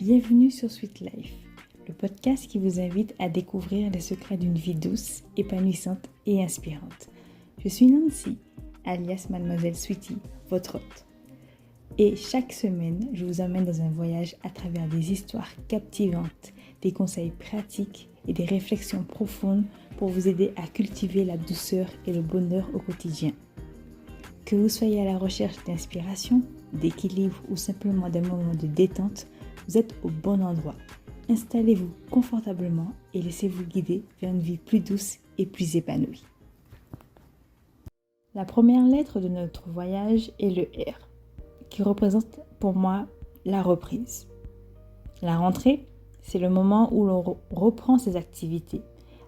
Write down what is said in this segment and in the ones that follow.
Bienvenue sur Sweet Life, le podcast qui vous invite à découvrir les secrets d'une vie douce, épanouissante et inspirante. Je suis Nancy, alias Mademoiselle Sweetie, votre hôte. Et chaque semaine, je vous emmène dans un voyage à travers des histoires captivantes, des conseils pratiques et des réflexions profondes pour vous aider à cultiver la douceur et le bonheur au quotidien. Que vous soyez à la recherche d'inspiration, d'équilibre ou simplement d'un moment de détente, vous êtes au bon endroit. Installez-vous confortablement et laissez-vous guider vers une vie plus douce et plus épanouie. La première lettre de notre voyage est le R, qui représente pour moi la reprise. La rentrée, c'est le moment où l'on reprend ses activités,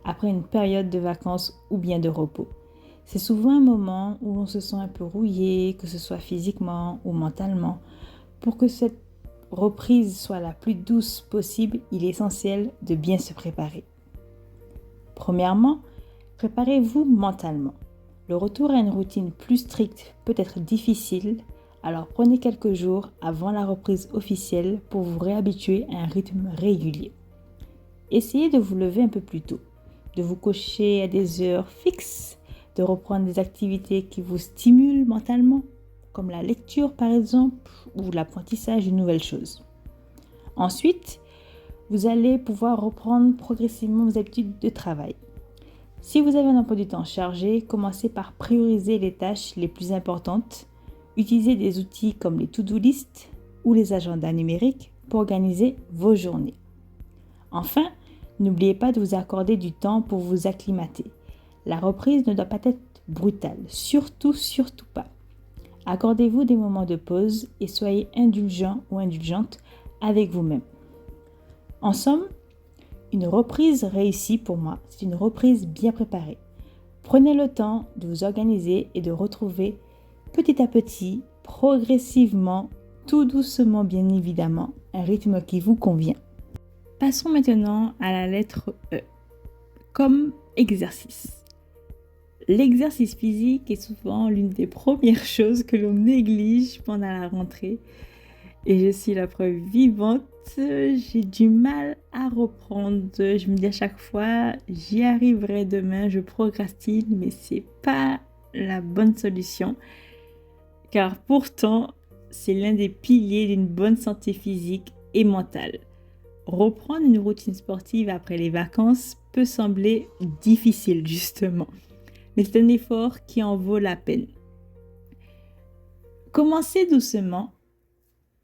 après une période de vacances ou bien de repos. C'est souvent un moment où l'on se sent un peu rouillé, que ce soit physiquement ou mentalement. Pour que cette reprise soit la plus douce possible, il est essentiel de bien se préparer. Premièrement, préparez-vous mentalement. Le retour à une routine plus stricte peut être difficile, alors prenez quelques jours avant la reprise officielle pour vous réhabituer à un rythme régulier. Essayez de vous lever un peu plus tôt, de vous coucher à des heures fixes, de reprendre des activités qui vous stimulent mentalement, comme la lecture par exemple, ou l'apprentissage d'une nouvelle chose. Ensuite, vous allez pouvoir reprendre progressivement vos habitudes de travail. Si vous avez un emploi du temps chargé, commencez par prioriser les tâches les plus importantes. Utilisez des outils comme les to-do list ou les agendas numériques pour organiser vos journées. Enfin, n'oubliez pas de vous accorder du temps pour vous acclimater. La reprise ne doit pas être brutale, surtout pas. Accordez-vous des moments de pause et soyez indulgent ou indulgente avec vous-même. En somme, une reprise réussie pour moi, c'est une reprise bien préparée. Prenez le temps de vous organiser et de retrouver petit à petit, progressivement, tout doucement bien évidemment, un rythme qui vous convient. Passons maintenant à la lettre E, comme exercice. L'exercice physique est souvent l'une des premières choses que l'on néglige pendant la rentrée. Et je suis la preuve vivante, j'ai du mal à reprendre. Je me dis à chaque fois, j'y arriverai demain, je procrastine, mais c'est pas la bonne solution. Car pourtant, c'est l'un des piliers d'une bonne santé physique et mentale. Reprendre une routine sportive après les vacances peut sembler difficile justement. Mais c'est un effort qui en vaut la peine. Commencez doucement.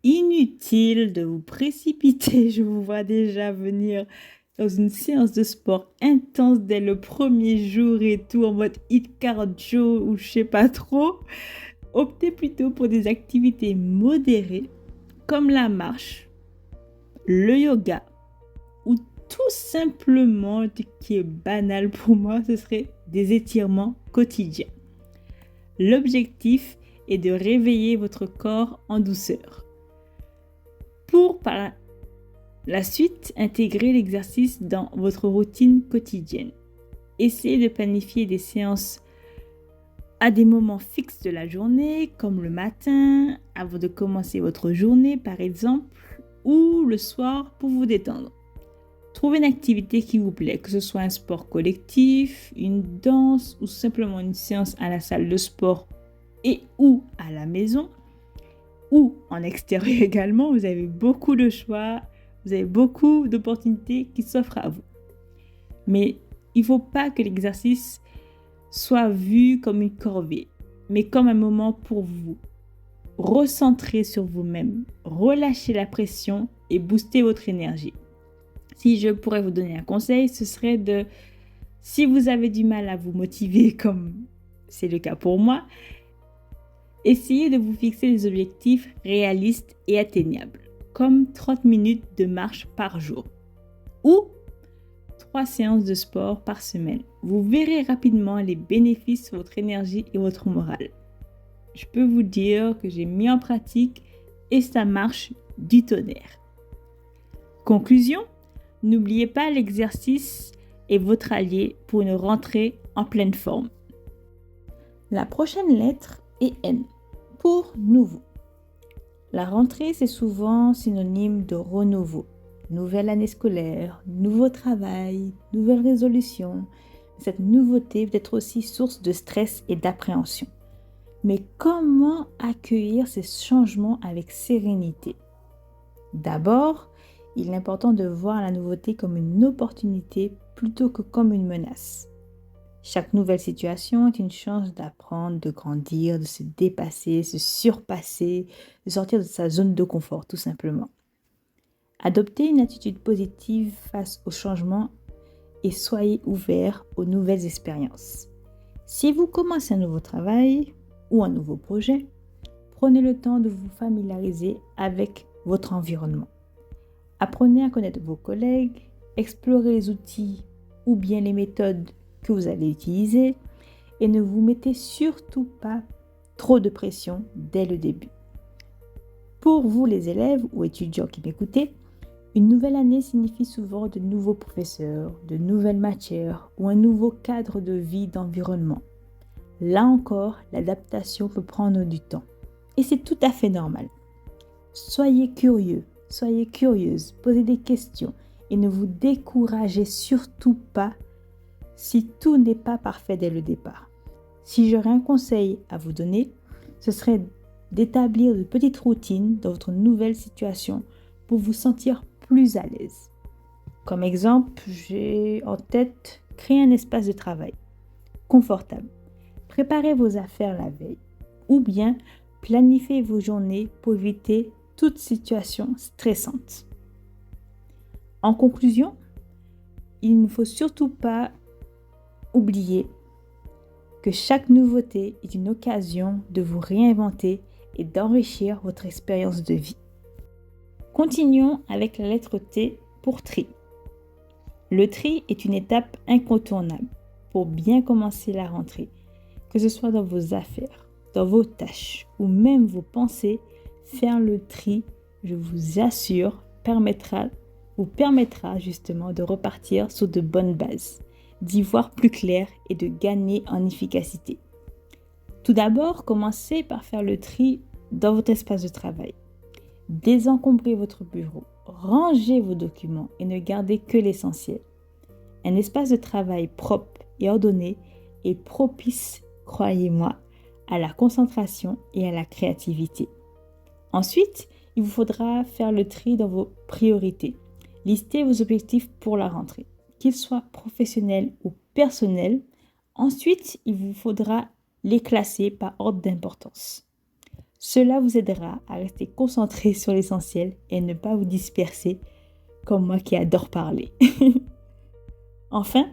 Inutile de vous précipiter. Je vous vois déjà venir dans une séance de sport intense dès le premier jour et tout, en mode hit cardio ou je sais pas trop. Optez plutôt pour des activités modérées comme la marche, le yoga ou tout simplement, qui est banal pour moi, ce serait des étirements quotidiens. L'objectif est de réveiller votre corps en douceur. Pour par la suite intégrer l'exercice dans votre routine quotidienne. Essayez de planifier des séances à des moments fixes de la journée, comme le matin, avant de commencer votre journée par exemple, ou le soir pour vous détendre. Trouvez une activité qui vous plaît, que ce soit un sport collectif, une danse ou simplement une séance à la salle de sport et ou à la maison ou en extérieur également. Vous avez beaucoup de choix, vous avez beaucoup d'opportunités qui s'offrent à vous. Mais il ne faut pas que l'exercice soit vu comme une corvée, mais comme un moment pour vous. Recentrez sur vous-même, relâchez la pression et boostez votre énergie. Si je pourrais vous donner un conseil, ce serait si vous avez du mal à vous motiver, comme c'est le cas pour moi, essayez de vous fixer des objectifs réalistes et atteignables, comme 30 minutes de marche par jour ou 3 séances de sport par semaine. Vous verrez rapidement les bénéfices sur votre énergie et votre morale. Je peux vous dire que j'ai mis en pratique et ça marche du tonnerre. Conclusion, n'oubliez pas, l'exercice est votre allié pour une rentrée en pleine forme. La prochaine lettre est N, pour nouveau. La rentrée, c'est souvent synonyme de renouveau. Nouvelle année scolaire, nouveau travail, nouvelle résolution. Cette nouveauté peut être aussi source de stress et d'appréhension. Mais comment accueillir ces changements avec sérénité? D'abord, il est important de voir la nouveauté comme une opportunité plutôt que comme une menace. Chaque nouvelle situation est une chance d'apprendre, de grandir, de se dépasser, se surpasser, de sortir de sa zone de confort, tout simplement. Adoptez une attitude positive face au changement et soyez ouvert aux nouvelles expériences. Si vous commencez un nouveau travail ou un nouveau projet, prenez le temps de vous familiariser avec votre environnement. Apprenez à connaître vos collègues, explorez les outils ou bien les méthodes que vous allez utiliser et ne vous mettez surtout pas trop de pression dès le début. Pour vous les élèves ou étudiants qui m'écoutez, une nouvelle année signifie souvent de nouveaux professeurs, de nouvelles matières ou un nouveau cadre de vie, d'environnement. Là encore, l'adaptation peut prendre du temps et c'est tout à fait normal. Soyez curieux, soyez curieuse, posez des questions et ne vous découragez surtout pas si tout n'est pas parfait dès le départ. Si j'aurais un conseil à vous donner, ce serait d'établir de petites routines dans votre nouvelle situation pour vous sentir plus à l'aise. Comme exemple, j'ai en tête créer un espace de travail confortable. Préparez vos affaires la veille ou bien planifiez vos journées pour éviter toute situation stressante. En conclusion, il ne faut surtout pas oublier que chaque nouveauté est une occasion de vous réinventer et d'enrichir votre expérience de vie. Continuons avec la lettre T pour tri. Le tri est une étape incontournable pour bien commencer la rentrée, que ce soit dans vos affaires, dans vos tâches ou même vos pensées. Faire le tri, je vous assure, vous permettra justement de repartir sur de bonnes bases, d'y voir plus clair et de gagner en efficacité. Tout d'abord, commencez par faire le tri dans votre espace de travail. Désencombrez votre bureau, rangez vos documents et ne gardez que l'essentiel. Un espace de travail propre et ordonné est propice, croyez-moi, à la concentration et à la créativité. Ensuite, il vous faudra faire le tri dans vos priorités. Listez vos objectifs pour la rentrée, qu'ils soient professionnels ou personnels. Ensuite, il vous faudra les classer par ordre d'importance. Cela vous aidera à rester concentré sur l'essentiel et ne pas vous disperser comme moi qui adore parler. Enfin,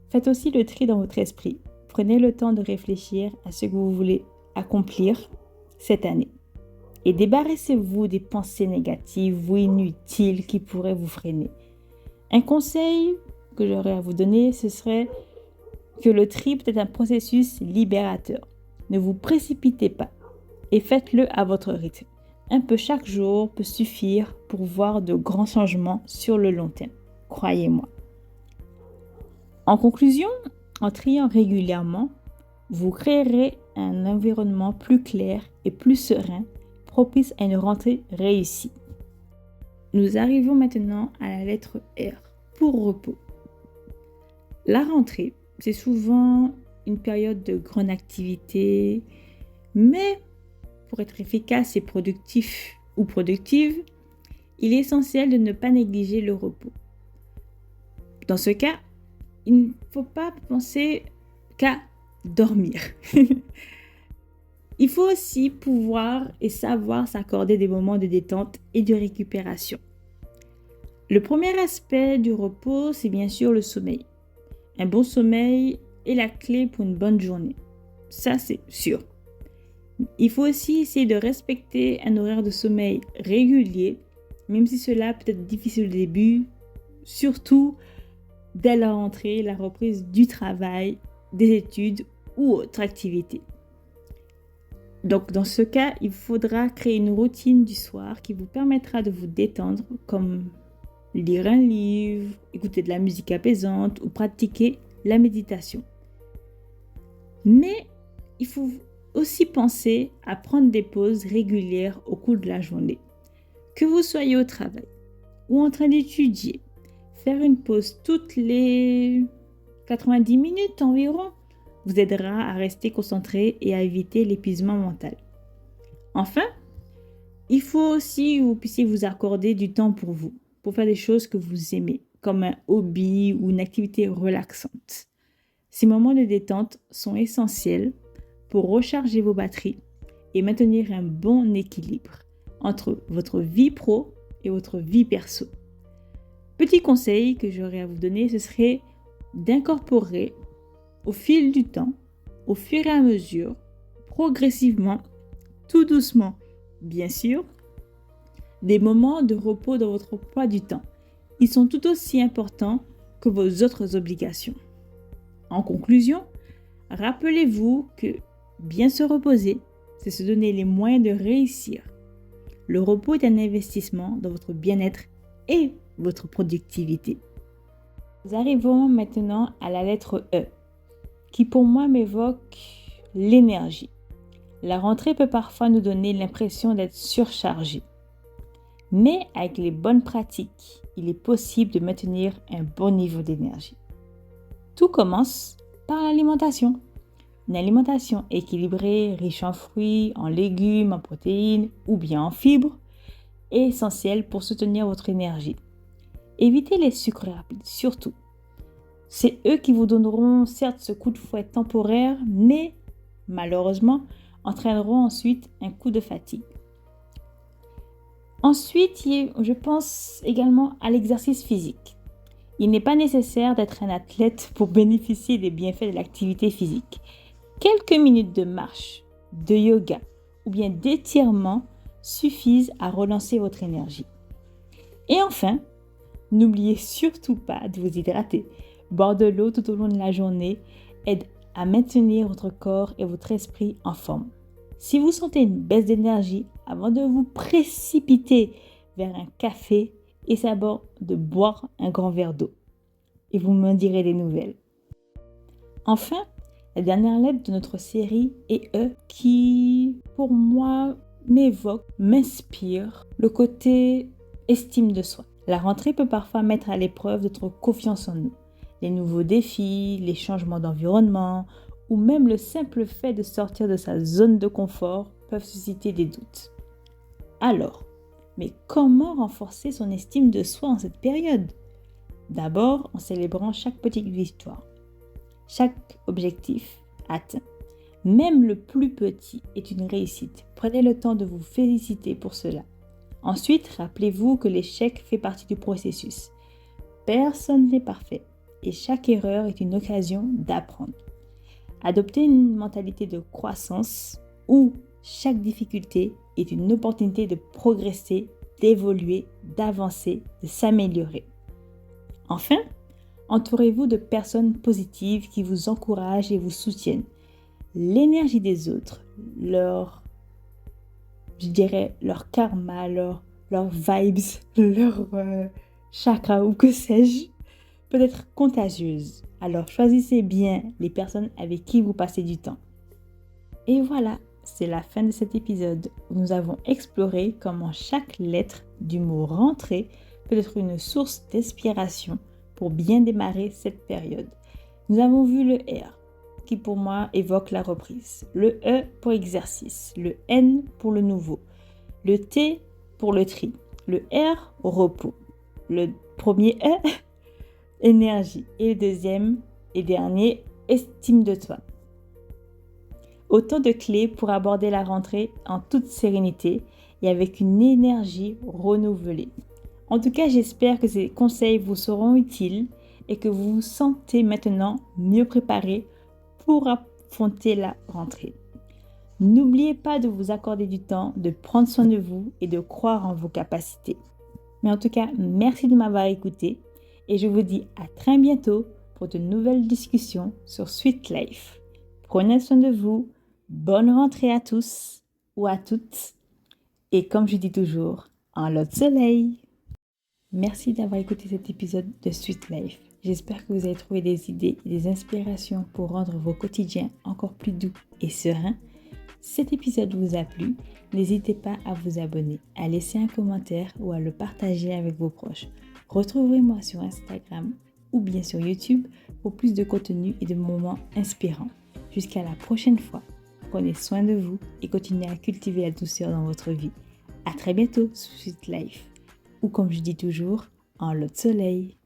faites aussi le tri dans votre esprit. Prenez le temps de réfléchir à ce que vous voulez accomplir cette année. Et débarrassez-vous des pensées négatives ou inutiles qui pourraient vous freiner. Un conseil que j'aurais à vous donner, ce serait que le tri peut être un processus libérateur. Ne vous précipitez pas et faites-le à votre rythme. Un peu chaque jour peut suffire pour voir de grands changements sur le long terme. Croyez-moi. En conclusion, en triant régulièrement, vous créerez un environnement plus clair et plus serein, propice à une rentrée réussie. Nous arrivons maintenant à la lettre R, pour repos. La rentrée, c'est souvent une période de grande activité, mais pour être efficace et productif ou productive, il est essentiel de ne pas négliger le repos. Dans ce cas, il ne faut pas penser qu'à dormir. Il faut aussi pouvoir et savoir s'accorder des moments de détente et de récupération. Le premier aspect du repos, c'est bien sûr le sommeil. Un bon sommeil est la clé pour une bonne journée. Ça, c'est sûr. Il faut aussi essayer de respecter un horaire de sommeil régulier, même si cela peut être difficile au début, surtout dès la rentrée, la reprise du travail, des études ou autre activité. Donc, dans ce cas, il faudra créer une routine du soir qui vous permettra de vous détendre, comme lire un livre, écouter de la musique apaisante ou pratiquer la méditation. Mais il faut aussi penser à prendre des pauses régulières au cours de la journée. Que vous soyez au travail ou en train d'étudier, faire une pause toutes les 90 minutes environ vous aidera à rester concentré et à éviter l'épuisement mental. Enfin, il faut aussi que vous puissiez vous accorder du temps pour vous, pour faire des choses que vous aimez, comme un hobby ou une activité relaxante. Ces moments de détente sont essentiels pour recharger vos batteries et maintenir un bon équilibre entre votre vie pro et votre vie perso. Petit conseil que j'aurais à vous donner, ce serait d'incorporer au fil du temps, au fur et à mesure, progressivement, tout doucement, bien sûr, des moments de repos dans votre emploi du temps. Ils sont tout aussi importants que vos autres obligations. En conclusion, rappelez-vous que bien se reposer, c'est se donner les moyens de réussir. Le repos est un investissement dans votre bien-être et votre productivité. Nous arrivons maintenant à la lettre E, qui pour moi m'évoque l'énergie. La rentrée peut parfois nous donner l'impression d'être surchargé. Mais avec les bonnes pratiques, il est possible de maintenir un bon niveau d'énergie. Tout commence par l'alimentation. Une alimentation équilibrée, riche en fruits, en légumes, en protéines ou bien en fibres est essentielle pour soutenir votre énergie. Évitez les sucres rapides, surtout. C'est eux qui vous donneront certes ce coup de fouet temporaire, mais malheureusement entraîneront ensuite un coup de fatigue. Ensuite, je pense également à l'exercice physique. Il n'est pas nécessaire d'être un athlète pour bénéficier des bienfaits de l'activité physique. Quelques minutes de marche, de yoga ou bien d'étirement suffisent à relancer votre énergie. Et enfin, n'oubliez surtout pas de vous hydrater. Boire de l'eau tout au long de la journée aide à maintenir votre corps et votre esprit en forme. Si vous sentez une baisse d'énergie, avant de vous précipiter vers un café, essayez d'abord de boire un grand verre d'eau. Et vous m'en direz des nouvelles. Enfin, la dernière lettre de notre série est E, qui pour moi m'inspire le côté estime de soi. La rentrée peut parfois mettre à l'épreuve notre confiance en nous. Les nouveaux défis, les changements d'environnement ou même le simple fait de sortir de sa zone de confort peuvent susciter des doutes. Alors, mais comment renforcer son estime de soi en cette période ? D'abord, en célébrant chaque petite victoire, chaque objectif atteint. Même le plus petit est une réussite. Prenez le temps de vous féliciter pour cela. Ensuite, rappelez-vous que l'échec fait partie du processus. Personne n'est parfait et chaque erreur est une occasion d'apprendre. Adoptez une mentalité de croissance où chaque difficulté est une opportunité de progresser, d'évoluer, d'avancer, de s'améliorer. Enfin, entourez-vous de personnes positives qui vous encouragent et vous soutiennent. L'énergie des autres, leur karma, leurs vibes, leur chakra ou que sais-je, peut être contagieuse. Alors choisissez bien les personnes avec qui vous passez du temps. Et voilà, c'est la fin de cet épisode où nous avons exploré comment chaque lettre du mot rentrée peut être une source d'inspiration pour bien démarrer cette période. Nous avons vu le R, qui pour moi évoque la reprise, le E pour exercice, le N pour le nouveau, le T pour le tri, le R repos, le premier E énergie et le deuxième et dernier estime de toi. Autant de clés pour aborder la rentrée en toute sérénité et avec une énergie renouvelée. En tout cas, j'espère que ces conseils vous seront utiles et que vous vous sentez maintenant mieux préparé pour affronter la rentrée. N'oubliez pas de vous accorder du temps, de prendre soin de vous et de croire en vos capacités. Mais en tout cas, merci de m'avoir écouté et je vous dis à très bientôt pour de nouvelles discussions sur Sweet Life. Prenez soin de vous, bonne rentrée à tous ou à toutes et comme je dis toujours, en lot de soleil. Merci d'avoir écouté cet épisode de Sweet Life. J'espère que vous avez trouvé des idées et des inspirations pour rendre vos quotidiens encore plus doux et sereins. Si cet épisode vous a plu, n'hésitez pas à vous abonner, à laisser un commentaire ou à le partager avec vos proches. Retrouvez-moi sur Instagram ou bien sur YouTube pour plus de contenu et de moments inspirants. Jusqu'à la prochaine fois, prenez soin de vous et continuez à cultiver la douceur dans votre vie. À très bientôt sur Sweet Life, ou comme je dis toujours, en lot de soleil.